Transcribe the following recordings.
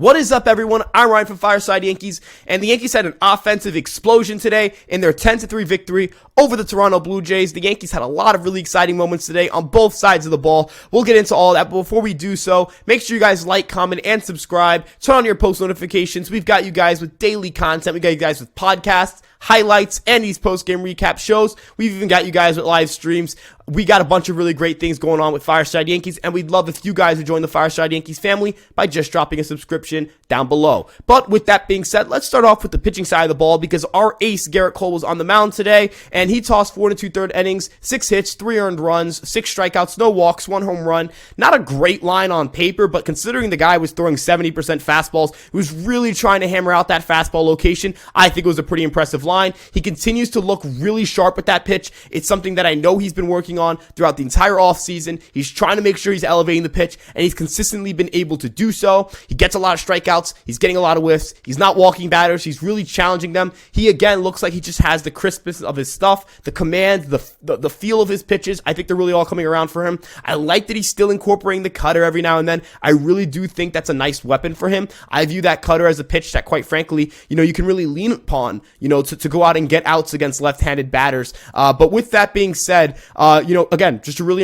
What is up, everyone? I'm Ryan from Fireside Yankees, and the Yankees had an offensive explosion today in their 10-3 victory over the Toronto Blue Jays. The Yankees had a lot of really exciting moments today on both sides of the ball. We'll get into all that, but before we do so, make sure you guys like, comment, and subscribe. Turn on your post notifications. We've got you guys with daily content. We got you guys with podcasts, highlights, and these post-game recap shows. We've even got you guys with live streams. We got a bunch of really great things going on with Fireside Yankees, and we'd love if you guys would join the Fireside Yankees family by just dropping a subscription down below. But with that being said, let's start off with the pitching side of the ball, because our ace, Gerrit Cole, was on the mound today, and he tossed 4 2/3 innings, 6 hits, 3 earned runs, 6 strikeouts, no walks, 1 home run. Not a great line on paper, but considering the guy was throwing 70% fastballs, who was really trying to hammer out that fastball location, I think it was a pretty impressive line. He continues to look really sharp with that pitch. It's something that I know he's been working on throughout the entire offseason. He's trying to make sure he's elevating the pitch, and he's consistently been able to do so. He gets a lot of strikeouts. He's getting a lot of whiffs. He's not walking batters. He's really challenging them. He, again, looks like he just has the crispness of his stuff, the command, the feel of his pitches. I think they're really all coming around for him. I like that he's still incorporating the cutter every now and then. I really do think that's a nice weapon for him. I view that cutter as a pitch that, quite frankly, you can really lean upon, to go out and get outs against left-handed batters. But with that being said, again, just a really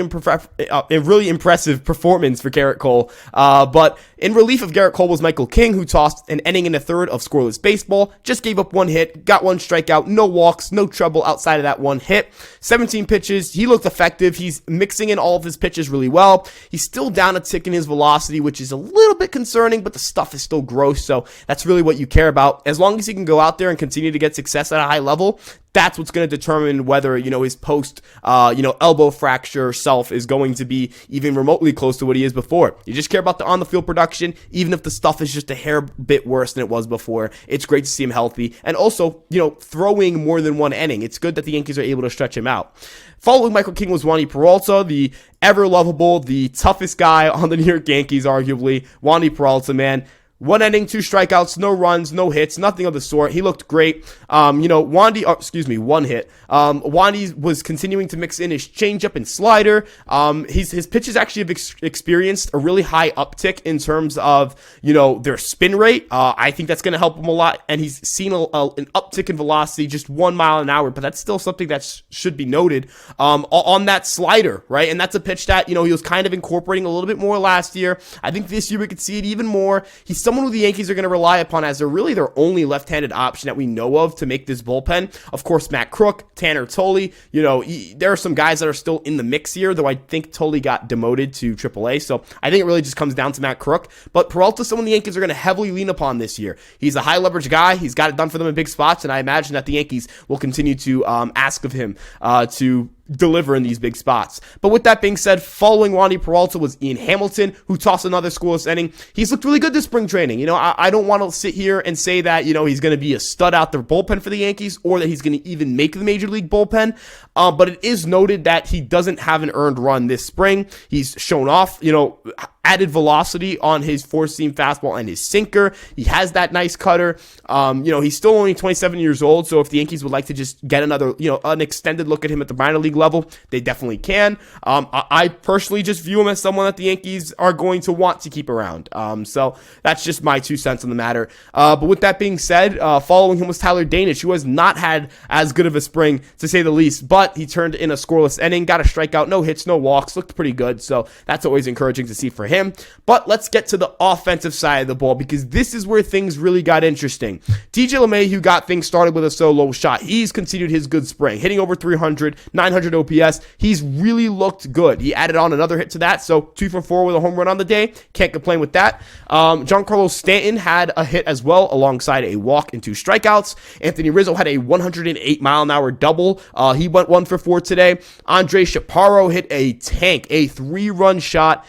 impressive performance for Gerrit Cole. But in relief of Gerrit Cole was Michael King, who tossed an inning and a third of scoreless baseball, just gave up 1 hit, got 1 strikeout, no walks, no trouble outside of that 1 hit. 17 pitches. He looked effective. He's mixing in all of his pitches really well. He's still down a tick in his velocity, which is a little bit concerning, but the stuff is still gross, so that's really what you care about. As long as he can go out there and continue to get success at a high level, that's what's going to determine whether, his post, elbow fracture self is going to be even remotely close to what he is before. You just care about the on-the-field production, even if the stuff is just a hair bit worse than it was before. It's great to see him healthy, and also, throwing more than 1 inning. It's good that the Yankees are able to stretch him out. Following Michael King was Wandy Peralta, the ever-lovable, the toughest guy on the New York Yankees, arguably. Wandy Peralta, man. 1 inning, 2 strikeouts, no runs, no hits, nothing of the sort. He looked great. 1 hit. Wandy was continuing to mix in his changeup and slider. His pitches actually have experienced a really high uptick in terms of, their spin rate. I think that's going to help him a lot, and he's seen an uptick in velocity, just 1 mile an hour, but that's still something that should be noted on that slider, right? And that's a pitch that, he was kind of incorporating a little bit more last year. I think this year we could see it even more. He's someone who the Yankees are going to rely upon as they're really their only left-handed option that we know of to make this bullpen. Of course, Matt Crook, Tanner Tolley, there are some guys that are still in the mix here, though I think Tolley got demoted to AAA, so I think it really just comes down to Matt Crook. But Peralta's someone the Yankees are going to heavily lean upon this year. He's a high-leverage guy. He's got it done for them in big spots, and I imagine that the Yankees will continue to ask of him to deliver in these big spots. But with that being said, following Wandy Peralta was Ian Hamilton, who tossed another scoreless inning. He's looked really good this spring training. I don't want to sit here and say that, he's going to be a stud out there bullpen for the Yankees, or that he's going to even make the major league bullpen. But it is noted that he doesn't have an earned run this spring. He's shown off, added velocity on his 4-seam fastball and his sinker. He has that nice cutter. He's still only 27 years old, so if the Yankees would like to just get another, an extended look at him at the minor league level, they definitely can. I personally just view him as someone that the Yankees are going to want to keep around. So that's just my 2 cents on the matter. But with that being said, following him was Tyler Danish, who has not had as good of a spring, to say the least, but he turned in a scoreless inning, got a strikeout, no hits, no walks, looked pretty good, so that's always encouraging to see for him. But let's get to the offensive side of the ball, because this is where things really got interesting. DJ LeMahieu got things started with a solo shot. He's continued his good spring, hitting over 300, 900 OPS. He's really looked good. He added on another hit to that, so 2 for 4 with a home run on the day. Can't complain with that. Giancarlo Stanton had a hit as well, alongside a walk and 2 strikeouts. Anthony Rizzo had a 108-mile-an-hour double. He went 1 for 4 today. Andre Chaparro hit a tank, a 3-run shot.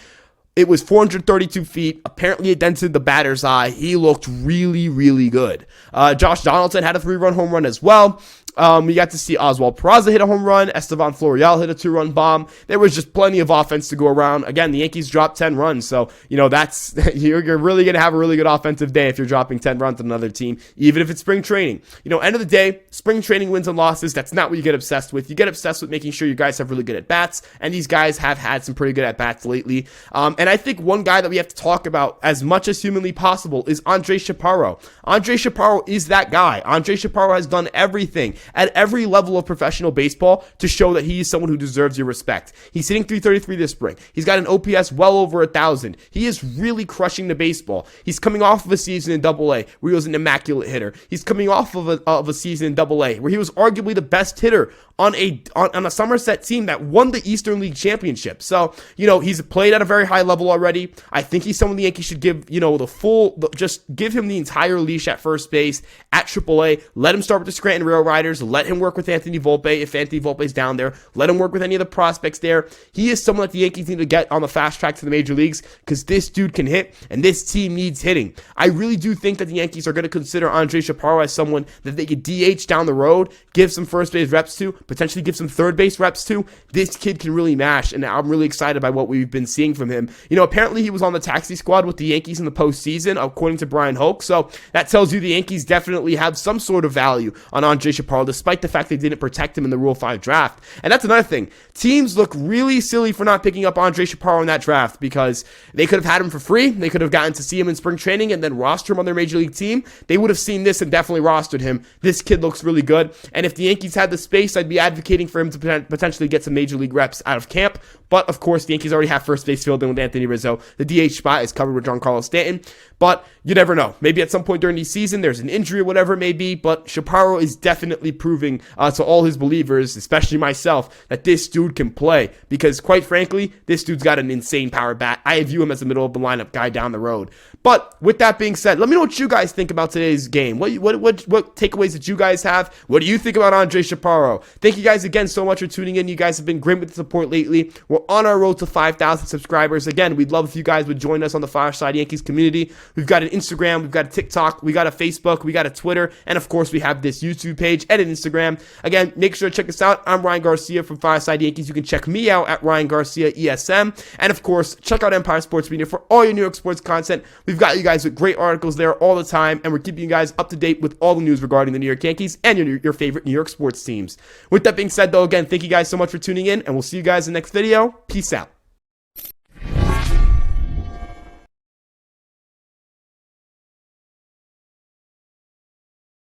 It was 432 feet. Apparently, it dented the batter's eye. He looked really, really good. Josh Donaldson had a 3-run home run as well. We got to see Oswald Peraza hit a home run. Estevan Florial hit a 2-run bomb. There was just plenty of offense to go around. Again, the Yankees dropped 10 runs. So, that's, you're really going to have a really good offensive day if you're dropping 10 runs on another team, even if it's spring training. End of the day, spring training wins and losses, that's not what you get obsessed with. You get obsessed with making sure you guys have really good at-bats, and these guys have had some pretty good at-bats lately. And I think one guy that we have to talk about as much as humanly possible is Andre Chaparro. Andre Chaparro is that guy. Andre Chaparro has done everything at every level of professional baseball to show that he is someone who deserves your respect. He's hitting .333 this spring. He's got an OPS well over 1,000. He is really crushing the baseball. He's coming off of a season in AA where he was an immaculate hitter. He's coming off of a season in AA where he was arguably the best hitter on a Somerset team that won the Eastern League Championship. So, he's played at a very high level already. I think he's someone the Yankees should give, just give him the entire leash at first base, at AAA. Let him start with the Scranton Rail Riders. Let him work with Anthony Volpe if Anthony Volpe's down there. Let him work with any of the prospects there. He is someone that the Yankees need to get on the fast track to the major leagues because this dude can hit and this team needs hitting. I really do think that the Yankees are going to consider Andre Chaparro as someone that they could DH down the road, give some first base reps to, potentially give some third base reps to. This kid can really mash, and I'm really excited by what we've been seeing from him. Apparently he was on the taxi squad with the Yankees in the postseason, according to Brian Hoke, so that tells you the Yankees definitely have some sort of value on Andre Chaparro, despite the fact they didn't protect him in the Rule 5 draft. And that's another thing. Teams look really silly for not picking up Andre Chaparro in that draft because they could have had him for free. They could have gotten to see him in spring training and then roster him on their major league team. They would have seen this and definitely rostered him. This kid looks really good. And if the Yankees had the space, I'd be advocating for him to potentially get some major league reps out of camp. But, of course, the Yankees already have first base filled in with Anthony Rizzo. The DH spot is covered with Giancarlo Stanton. But you never know. Maybe at some point during the season, there's an injury or whatever it may be. But Chaparro is definitely proving to all his believers, especially myself, that this dude can play. Because, quite frankly, this dude's got an insane power bat. I view him as a middle of the lineup guy down the road. But with that being said, let me know what you guys think about today's game. What takeaways did you guys have? What do you think about Andre Chaparro? Thank you guys again so much for tuning in. You guys have been great with the support lately. We're on our road to 5,000 subscribers. Again, we'd love if you guys would join us on the Fireside Yankees community. We've got an Instagram, we've got a TikTok, we got a Facebook, we got a Twitter, and of course we have this YouTube page and an Instagram. Again, make sure to check us out. I'm Ryan Garcia from Fireside Yankees. You can check me out at Ryan Garcia ESM. And of course, check out Empire Sports Media for all your New York sports content. We've got you guys with great articles there all the time, and we're keeping you guys up to date with all the news regarding the New York Yankees and your favorite New York sports teams. With that being said, though, again, thank you guys so much for tuning in, and we'll see you guys in the next video. Peace out.